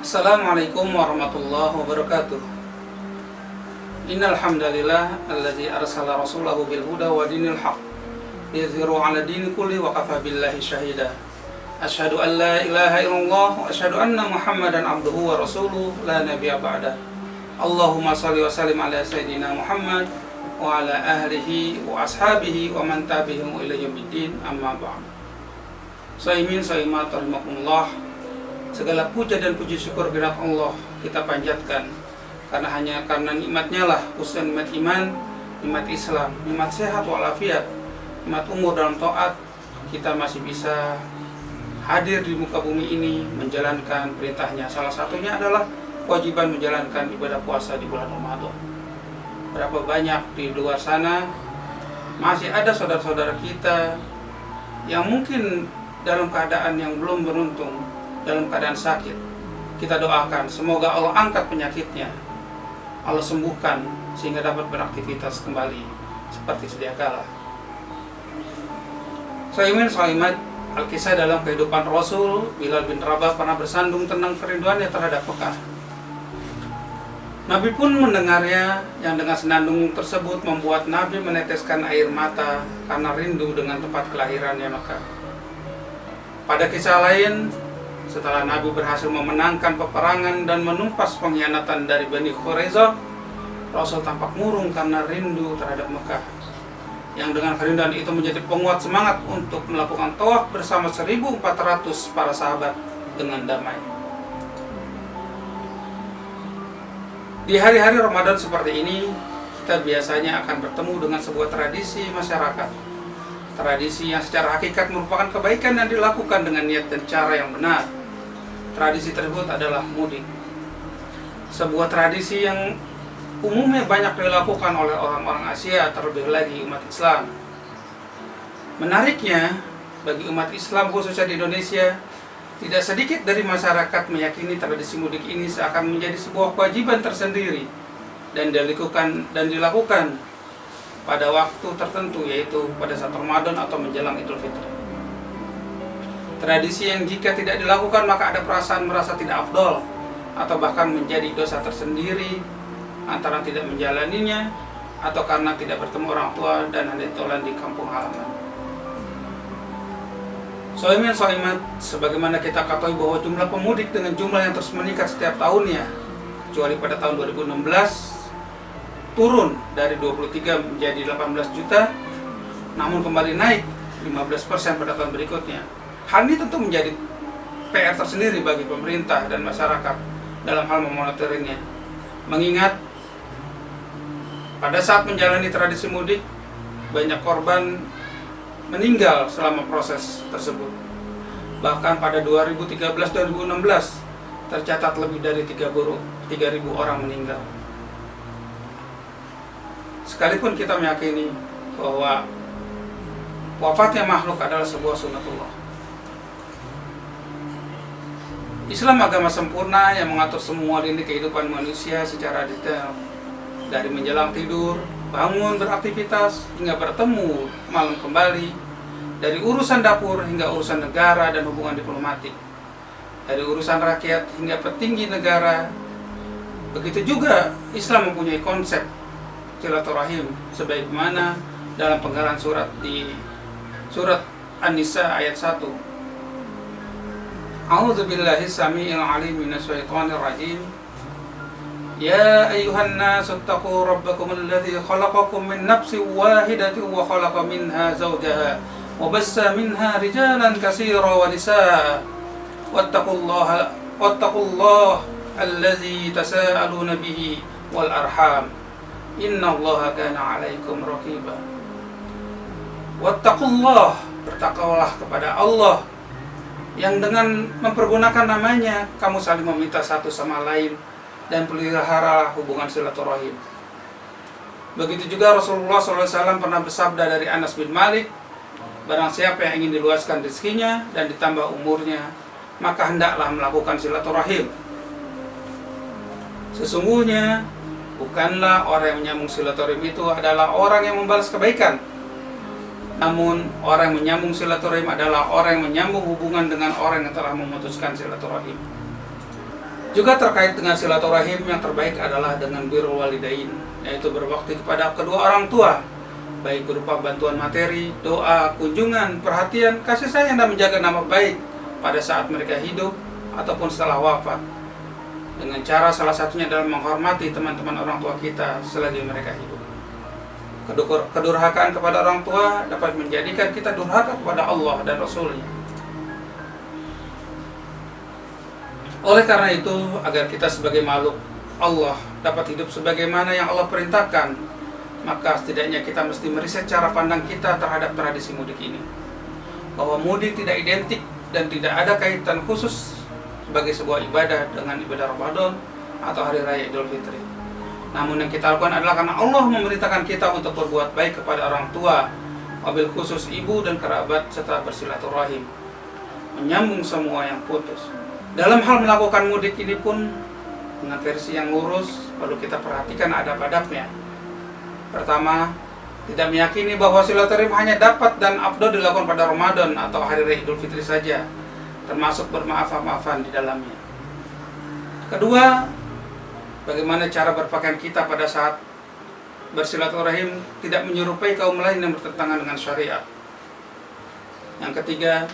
Assalamualaikum warahmatullahi wabarakatuh. Innal hamdalillah allazi arsala rasulahu bil huda wa dinil haq liyudhhirahu 'ala dini kulli wa kafa billahi syahida. Asyhadu an la ilaha illallah wa asyhadu anna Muhammadan abduhu wa rasuluhu la nabiyya ba'da. Allahumma shalli wa sallim ala sayyidina Muhammad wa ala ahlihi wa ashabihi wa man tabi'ahum ila yaumiddin, amma ba'd. Shaimin shaimat rahimakumullah. Segala puja dan puji syukur kehadirat Allah kita panjatkan hanya karena nikmatnya lah, khususnya nikmat iman, nikmat Islam, nikmat sehat walafiat, nikmat umur dalam taat, kita masih bisa hadir di muka bumi ini menjalankan perintahnya. Salah satunya adalah kewajiban menjalankan ibadah puasa di bulan Ramadan. Berapa banyak di luar sana masih ada saudara-saudara kita yang mungkin dalam keadaan yang belum beruntung, dalam keadaan sakit. Kita doakan semoga Allah angkat penyakitnya, Allah sembuhkan sehingga dapat beraktivitas kembali seperti sedia kala. Shaimin shaimat, Al-Kisah dalam kehidupan Rasul, Bilal bin Rabah pernah bersandung tenang kerinduannya terhadap Mekah. Nabi pun mendengarnya, yang dengan senandung tersebut membuat Nabi meneteskan air mata karena rindu dengan tempat kelahirannya Mekah. Pada kisah lain, setelah Nabi berhasil memenangkan peperangan dan menumpas pengkhianatan dari Bani Quraisyah, Rasul tampak murung karena rindu terhadap Mekah. Yang dengan kerinduan itu menjadi penguat semangat untuk melakukan tawaf bersama 1.400 para sahabat dengan damai. Di hari-hari Ramadan seperti ini, kita biasanya akan bertemu dengan sebuah tradisi masyarakat. Tradisi yang secara hakikat merupakan kebaikan yang dilakukan dengan niat dan cara yang benar. Tradisi tersebut adalah mudik. Sebuah tradisi yang umumnya banyak dilakukan oleh orang-orang Asia, terlebih lagi umat Islam. Menariknya, bagi umat Islam khususnya di Indonesia, tidak sedikit dari masyarakat meyakini tradisi mudik ini seakan menjadi sebuah kewajiban tersendiri dan dilakukan pada waktu tertentu, yaitu pada saat Ramadan atau menjelang Idul Fitri. Tradisi yang jika tidak dilakukan maka ada perasaan merasa tidak afdol atau bahkan menjadi dosa tersendiri antara tidak menjalaninya atau karena tidak bertemu orang tua dan hendak tolan di kampung halaman. Shaimin shaimat, sebagaimana kita ketahui bahwa jumlah pemudik dengan jumlah yang terus meningkat setiap tahunnya, kecuali pada tahun 2016 turun dari 23 menjadi 18 juta, namun kembali naik 15% pada tahun berikutnya. Hal ini tentu menjadi PR tersendiri bagi pemerintah dan masyarakat dalam hal memonitoringnya. Mengingat pada saat menjalani tradisi mudik, banyak korban meninggal selama proses tersebut. Bahkan pada 2013-2016 tercatat lebih dari 3.000 orang meninggal. Sekalipun kita meyakini bahwa wafatnya makhluk adalah sebuah sunnatullah. Islam agama sempurna yang mengatur semua lini kehidupan manusia secara detail. Dari menjelang tidur, bangun, beraktivitas, hingga bertemu malam kembali. Dari urusan dapur hingga urusan negara dan hubungan diplomatik. Dari urusan rakyat hingga petinggi negara. Begitu juga Islam mempunyai konsep silaturahim sebagaimana dalam penggalan surat di surat An-Nisa ayat 1. A'udzu billahi samii'il 'aliim minasyaitonir rajiim. Ya ayyuhan nasu taqu rabbakum alladzi khalaqakum min nafsin wahidatin wa khalaqa minha zawjaha wa bassa minha rijalan katsiran wa nisaa wattaqullaha alladzi tasaaluna bihi wal arham innallaha kana 'alaikum raqiba. Wattaqullah, bertakwalah kepada Allah yang dengan mempergunakan namanya kamu saling meminta satu sama lain dan pelihara hubungan silaturahim. Begitu juga Rasulullah SAW pernah bersabda dari Anas bin Malik, barang siapa yang ingin diluaskan rezekinya dan ditambah umurnya, maka hendaklah melakukan silaturahim. Sesungguhnya bukanlah orang yang menyambung silaturahim itu adalah orang yang membalas kebaikan, namun orang yang menyambung silaturahim adalah orang yang menyambung hubungan dengan orang yang telah memutuskan silaturahim. Juga terkait dengan silaturahim, yang terbaik adalah dengan birrul walidain, yaitu berbakti kepada kedua orang tua, baik berupa bantuan materi, doa, kunjungan, perhatian, kasih sayang, dan menjaga nama baik pada saat mereka hidup ataupun setelah wafat. Dengan cara salah satunya adalah menghormati teman-teman orang tua kita selagi mereka hidup. Kedurhakaan kepada orang tua dapat menjadikan kita durhaka kepada Allah dan Rasul-Nya. Oleh karena itu, agar kita sebagai makhluk Allah dapat hidup sebagaimana yang Allah perintahkan, maka setidaknya kita mesti meriset cara pandang kita terhadap tradisi mudik ini. Bahwa mudik tidak identik dan tidak ada kaitan khusus sebagai sebuah ibadah dengan ibadah Ramadan atau Hari Raya Idul Fitri. Namun yang kita lakukan adalah karena Allah memerintahkan kita untuk berbuat baik kepada orang tua, wabil khusus ibu dan kerabat, serta bersilaturahim, menyambung semua yang putus. Dalam hal melakukan mudik ini pun, dengan versi yang lurus, perlu kita perhatikan adab-adabnya. Pertama, tidak meyakini bahwa silaturahim hanya dapat dan afdol dilakukan pada Ramadan atau Hari Raya Idul Fitri saja, termasuk bermaaf-maafan di dalamnya. Kedua, bagaimana cara berpakaian kita pada saat bersilaturahim tidak menyerupai kaum lain yang bertentangan dengan syariat. Yang ketiga,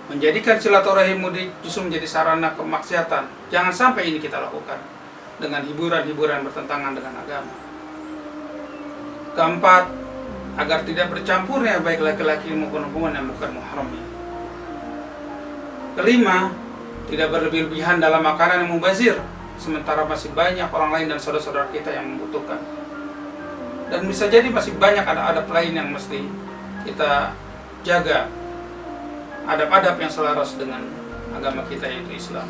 menjadikan silaturahim mudik justru menjadi sarana kemaksiatan. Jangan sampai ini kita lakukan dengan hiburan-hiburan bertentangan dengan agama. Keempat, agar tidak bercampurnya baik laki-laki maupun perempuan yang bukan muhramnya. Kelima, tidak berlebih-lebihan dalam makanan yang mubazir, sementara masih banyak orang lain dan saudara-saudara kita yang membutuhkan. Dan bisa jadi masih banyak adab lain yang mesti kita jaga, adab-adab yang selaras dengan agama kita, yaitu Islam.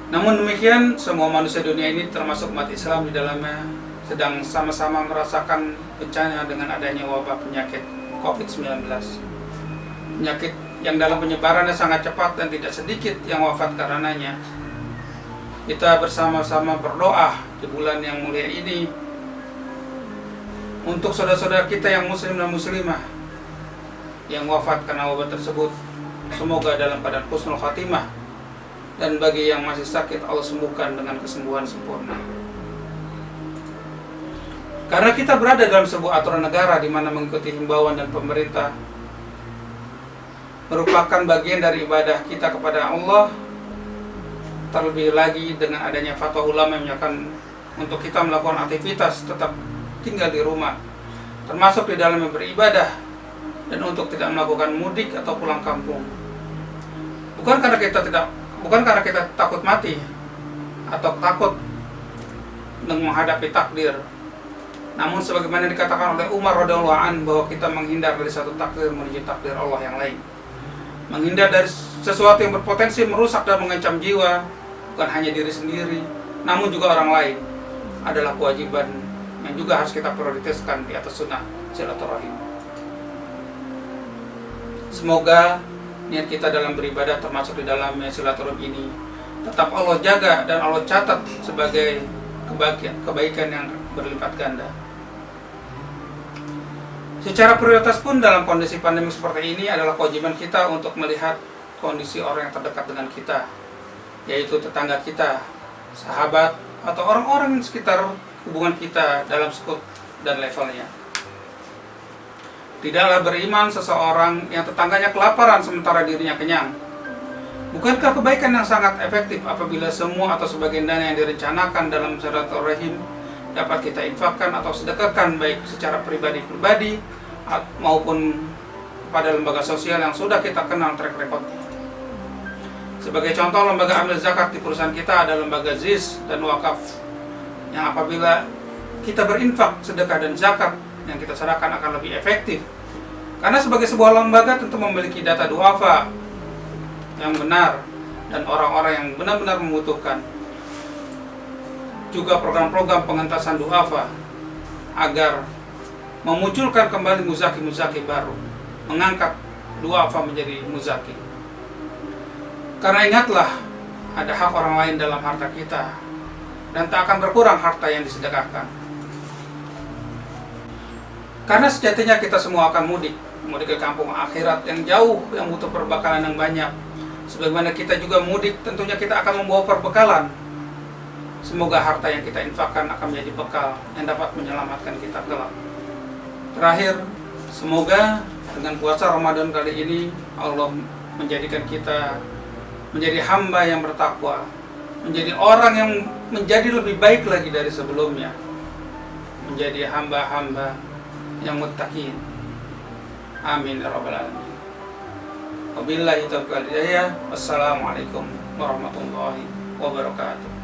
Namun demikian, semua manusia dunia ini termasuk umat Islam di dalamnya sedang sama-sama merasakan bencana dengan adanya wabah penyakit COVID-19. Penyakit yang dalam penyebarannya sangat cepat dan tidak sedikit yang wafat karenanya. Kita bersama-sama berdoa di bulan yang mulia ini untuk saudara-saudara kita yang muslim dan muslimah yang wafat karena wabah tersebut. Semoga dalam keadaan husnul khatimah, dan bagi yang masih sakit Allah sembuhkan dengan kesembuhan sempurna. Karena kita berada dalam sebuah aturan negara di mana mengikuti himbauan dan pemerintah merupakan bagian dari ibadah kita kepada Allah. Terlebih lagi dengan adanya fatwa ulama yang menyatakan untuk kita melakukan aktivitas tetap tinggal di rumah, termasuk di dalamnya beribadah, dan untuk tidak melakukan mudik atau pulang kampung. Bukan karena kita takut mati atau takut menghadapi takdir, namun sebagaimana dikatakan oleh Umar radhiyallahu anhu bahwa kita menghindar dari satu takdir menuju takdir Allah yang lain. Menghindar dari sesuatu yang berpotensi merusak dan mengancam jiwa, bukan hanya diri sendiri, namun juga orang lain, adalah kewajiban yang juga harus kita prioritaskan di atas sunnah silaturahim. Semoga niat kita dalam beribadah, termasuk di dalamnya silaturahim ini, tetap Allah jaga dan Allah catat sebagai kebaikan yang berlipat ganda. Secara prioritas pun dalam kondisi pandemi seperti ini adalah kewajiban kita untuk melihat kondisi orang yang terdekat dengan kita, yaitu tetangga kita, sahabat, atau orang-orang sekitar hubungan kita dalam skop dan levelnya. Tidaklah beriman seseorang yang tetangganya kelaparan sementara dirinya kenyang. Bukankah kebaikan yang sangat efektif apabila semua atau sebagian dana yang direncanakan dalam silaturahim dapat kita infakkan atau sedekahkan baik secara pribadi-pribadi maupun kepada lembaga sosial yang sudah kita kenal track recordnya. Sebagai contoh, lembaga amil zakat di perusahaan kita ada lembaga ZIS dan wakaf, yang apabila kita berinfak, sedekah dan zakat yang kita serahkan akan lebih efektif. Karena sebagai sebuah lembaga tentu memiliki data duafa yang benar dan orang-orang yang benar-benar membutuhkan. Juga program-program pengentasan duafa agar memunculkan kembali muzaki-muzaki baru, mengangkat duafa menjadi muzaki. Karena ingatlah, ada hak orang lain dalam harta kita, dan tak akan berkurang harta yang disedekahkan. Karena sejatinya kita semua akan mudik ke kampung akhirat yang jauh, yang butuh perbekalan yang banyak. Sebagaimana kita juga mudik, tentunya kita akan membawa perbekalan Semoga harta yang kita infakkan akan menjadi bekal yang dapat menyelamatkan kita kelak. Terakhir, semoga dengan puasa Ramadan kali ini Allah menjadikan kita menjadi hamba yang bertakwa, menjadi orang yang menjadi lebih baik lagi dari sebelumnya, menjadi hamba-hamba yang muttaqin. Amin ya rabbal alamin. Wabillahi taufiq wal hidayah. Wassalamualaikum warahmatullahi wabarakatuh.